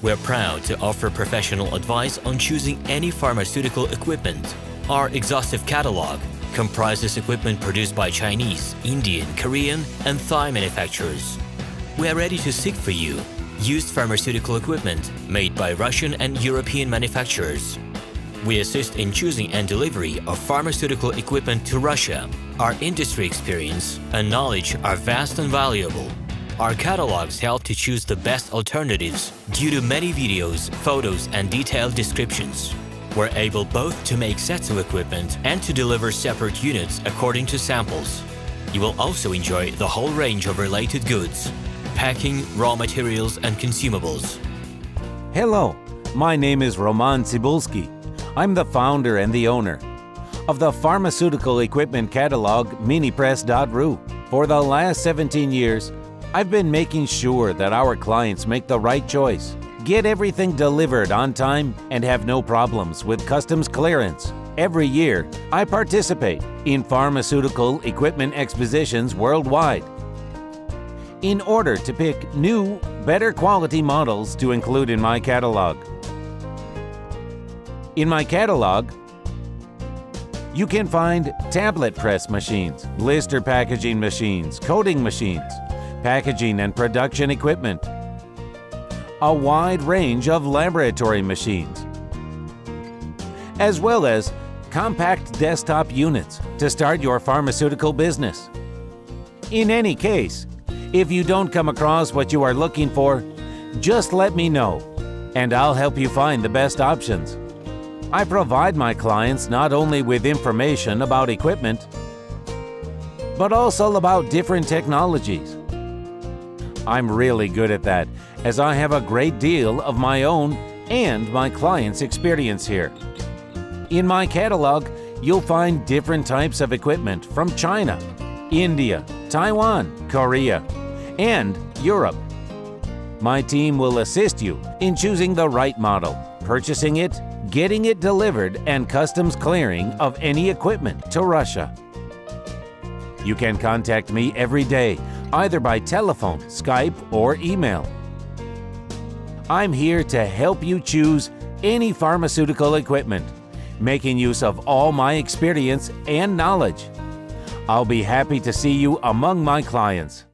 We're proud to offer professional advice on choosing any pharmaceutical equipment. Our exhaustive catalog comprises equipment produced by Chinese, Indian, Korean, and Thai manufacturers. We are ready to seek for you used pharmaceutical equipment made by Russian and European manufacturers. We assist in choosing and delivery of pharmaceutical equipment to Russia. Our industry experience and knowledge are vast and valuable. Our catalogs help to choose the best alternatives due to many videos, photos, and detailed descriptions. We're able both to make sets of equipment and to deliver separate units according to samples. You will also enjoy the whole range of related goods, packing, raw materials, and consumables. Hello, my name is RomanTsibulsky. I'm the founder and the owner of the pharmaceutical equipment catalog Minipress.ru. For the last 17 years, I've been making sure that our clients make the right choice, get everything delivered on time, and have no problems with customs clearance. Every year, I participate in pharmaceutical equipment expositions worldwide in order to pick new, better quality models to include in my catalog. In my catalog, you can find tablet press machines, blister packaging machines, coating machines, packaging and production equipment, a wide range of laboratory machines, as well as compact desktop units to start your pharmaceutical business. In any case, if you don't come across what you are looking for, just let me know, and I'll help you find the best options. I provide my clients not only with information about equipment, but also about different technologies. I'm really good at that, as I have a great deal of my own and my clients' experience here. In my catalog, you'll find different types of equipment from China, India, Taiwan, Korea, and Europe. My team will assist you in choosing the right model, purchasing it, getting it delivered, and customs clearing of any equipment to Russia. You can contact me every day, either by telephone, Skype, or email. I'm here to help you choose any pharmaceutical equipment, making use of all my experience and knowledge. I'll be happy to see you among my clients.